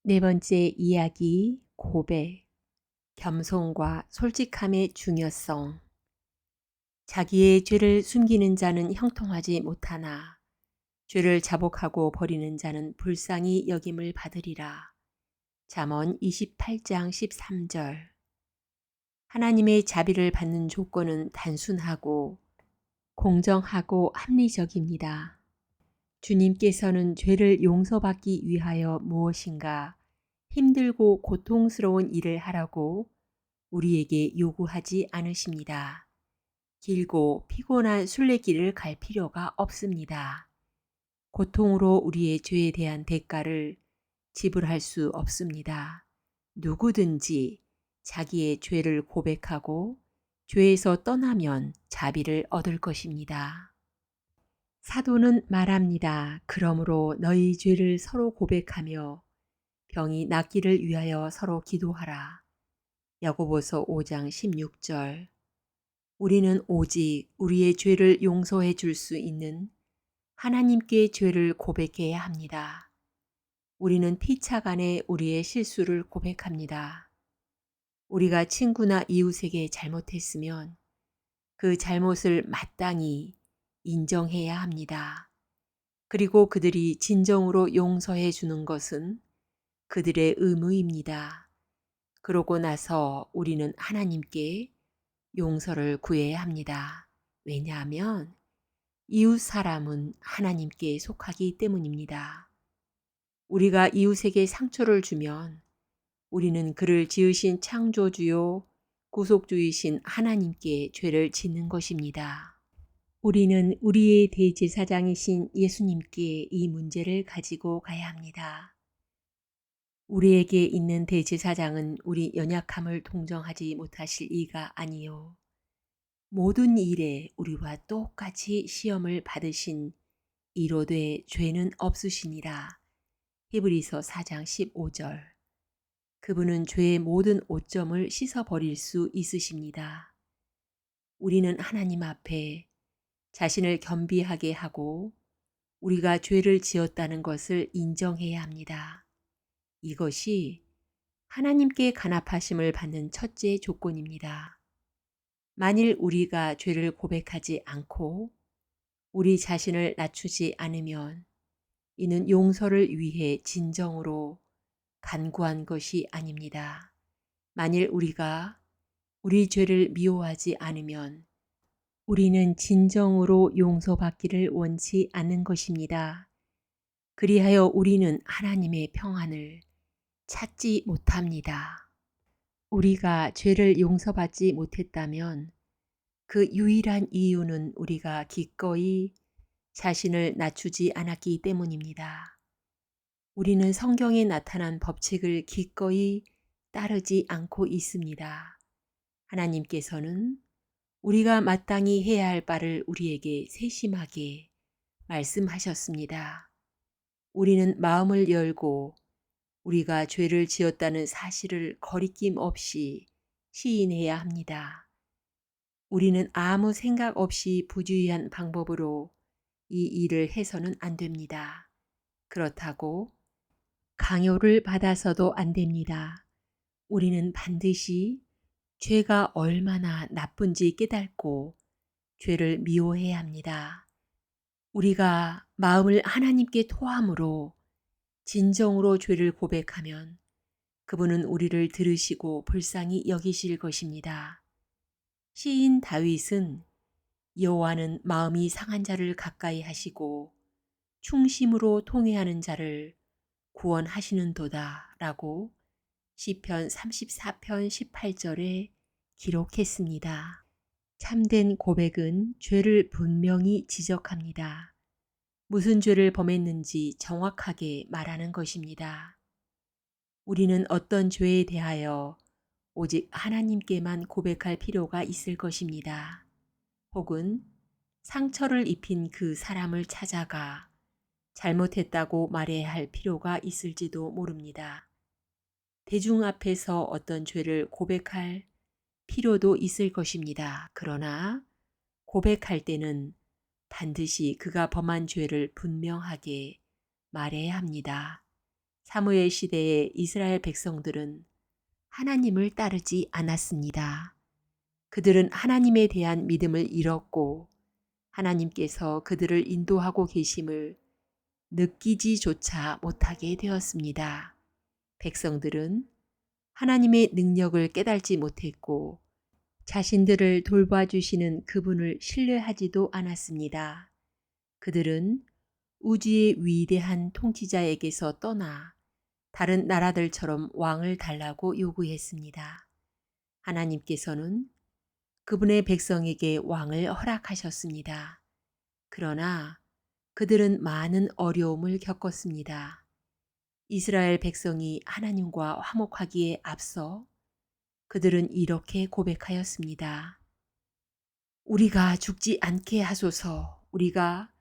네 번째 이야기, 고백, 겸손과 솔직함의 중요성. 자기의 죄를 숨기는 자는 형통하지 못하나 죄를 자복하고 버리는 자는 불쌍히 여김을 받으리라. 잠언 28장 13절. 하나님의 자비를 받는 조건은 단순하고 공정하고 합리적입니다. 주님께서는 죄를 용서받기 위하여 무엇인가 힘들고 고통스러운 일을 하라고 우리에게 요구하지 않으십니다. 길고 피곤한 순례길을 갈 필요가 없습니다. 고통으로 우리의 죄에 대한 대가를 지불할 수 없습니다. 누구든지 자기의 죄를 고백하고 죄에서 떠나면 자비를 얻을 것입니다. 사도는 말합니다. 그러므로 너희 죄를 서로 고백하며 병이 낫기를 위하여 서로 기도하라. 야고보서 5장 16절. 우리는 오직 우리의 죄를 용서해 줄 수 있는 하나님께 죄를 고백해야 합니다. 우리는 피차간에 우리의 실수를 고백합니다. 우리가 친구나 이웃에게 잘못했으면 그 잘못을 마땅히 인정해야 합니다. 그리고 그들이 진정으로 용서해 주는 것은 그들의 의무입니다. 그러고 나서 우리는 하나님께 용서를 구해야 합니다. 왜냐하면 이웃 사람은 하나님께 속하기 때문입니다. 우리가 이웃에게 상처를 주면 우리는 그를 지으신 창조주요 구속주이신 하나님께 죄를 짓는 것입니다. 우리는 우리의 대제사장이신 예수님께 이 문제를 가지고 가야 합니다. 우리에게 있는 대제사장은 우리 연약함을 동정하지 못하실 이가 아니요. 모든 일에 우리와 똑같이 시험을 받으신 이로되 죄는 없으시니라. 히브리서 4장 15절. 그분은 죄의 모든 오점을 씻어버릴 수 있으십니다. 우리는 하나님 앞에 자신을 겸비하게 하고 우리가 죄를 지었다는 것을 인정해야 합니다. 이것이 하나님께 간합하심을 받는 첫째 조건입니다. 만일 우리가 죄를 고백하지 않고 우리 자신을 낮추지 않으면 이는 용서를 위해 진정으로 간구한 것이 아닙니다. 만일 우리가 우리 죄를 미워하지 않으면 우리는 진정으로 용서받기를 원치 않는 것입니다. 그리하여 우리는 하나님의 평안을 찾지 못합니다. 우리가 죄를 용서받지 못했다면 그 유일한 이유는 우리가 기꺼이 자신을 낮추지 않았기 때문입니다. 우리는 성경에 나타난 법칙을 기꺼이 따르지 않고 있습니다. 하나님께서는 우리가 마땅히 해야 할 바를 우리에게 세심하게 말씀하셨습니다. 우리는 마음을 열고 우리가 죄를 지었다는 사실을 거리낌 없이 시인해야 합니다. 우리는 아무 생각 없이 부주의한 방법으로 이 일을 해서는 안 됩니다. 그렇다고 강요를 받아서도 안 됩니다. 우리는 반드시 죄가 얼마나 나쁜지 깨닫고 죄를 미워해야 합니다. 우리가 마음을 하나님께 토함으로 진정으로 죄를 고백하면 그분은 우리를 들으시고 불쌍히 여기실 것입니다. 시인 다윗은 여호와는 마음이 상한 자를 가까이 하시고 충심으로 통회하는 자를 구원하시는도다 라고 시편 34편 18절에 기록했습니다. 참된 고백은 죄를 분명히 지적합니다. 무슨 죄를 범했는지 정확하게 말하는 것입니다. 우리는 어떤 죄에 대하여 오직 하나님께만 고백할 필요가 있을 것입니다. 혹은 상처를 입힌 그 사람을 찾아가 잘못했다고 말해야 할 필요가 있을지도 모릅니다. 대중 앞에서 어떤 죄를 고백할 필요도 있을 것입니다. 그러나 고백할 때는 반드시 그가 범한 죄를 분명하게 말해야 합니다. 사무엘 시대의 이스라엘 백성들은 하나님을 따르지 않았습니다. 그들은 하나님에 대한 믿음을 잃었고 하나님께서 그들을 인도하고 계심을 느끼지조차 못하게 되었습니다. 백성들은 하나님의 능력을 깨닫지 못했고 자신들을 돌봐주시는 그분을 신뢰하지도 않았습니다. 그들은 우주의 위대한 통치자에게서 떠나 다른 나라들처럼 왕을 달라고 요구했습니다. 하나님께서는 그분의 백성에게 왕을 허락하셨습니다. 그러나 그들은 많은 어려움을 겪었습니다. 이스라엘 백성이 하나님과 화목하기에 앞서 그들은 이렇게 고백하였습니다. 우리가 죽지 않게 하소서. 우리가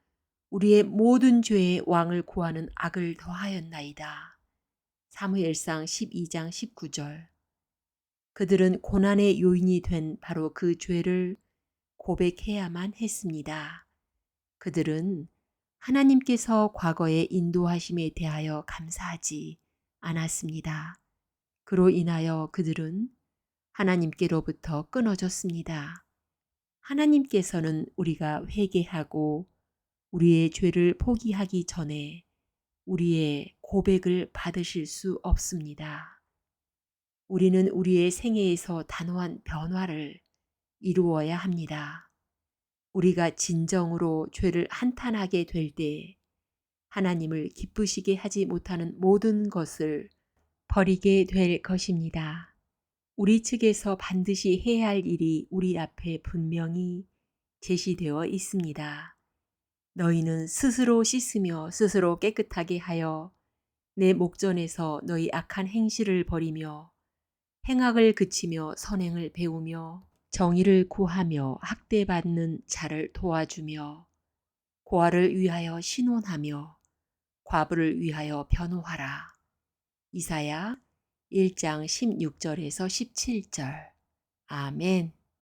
우리의 모든 죄의 왕을 구하는 악을 더하였나이다. 사무엘상 12장 19절. 그들은 고난의 요인이 된 바로 그 죄를 고백해야만 했습니다. 그들은 하나님께서 과거의 인도하심에 대하여 감사하지 않았습니다. 그로 인하여 그들은 하나님께로부터 끊어졌습니다. 하나님께서는 우리가 회개하고 우리의 죄를 포기하기 전에 우리의 고백을 받으실 수 없습니다. 우리는 우리의 생애에서 단호한 변화를 이루어야 합니다. 우리가 진정으로 죄를 한탄하게 될 때 하나님을 기쁘시게 하지 못하는 모든 것을 버리게 될 것입니다. 우리 측에서 반드시 해야 할 일이 우리 앞에 분명히 제시되어 있습니다. 너희는 스스로 씻으며 스스로 깨끗하게 하여 내 목전에서 너희 악한 행실을 버리며 행악을 그치며 선행을 배우며 정의를 구하며 학대받는 자를 도와주며 고아를 위하여 신원하며 과부를 위하여 변호하라. 이사야 1장 16절에서 17절. 아멘.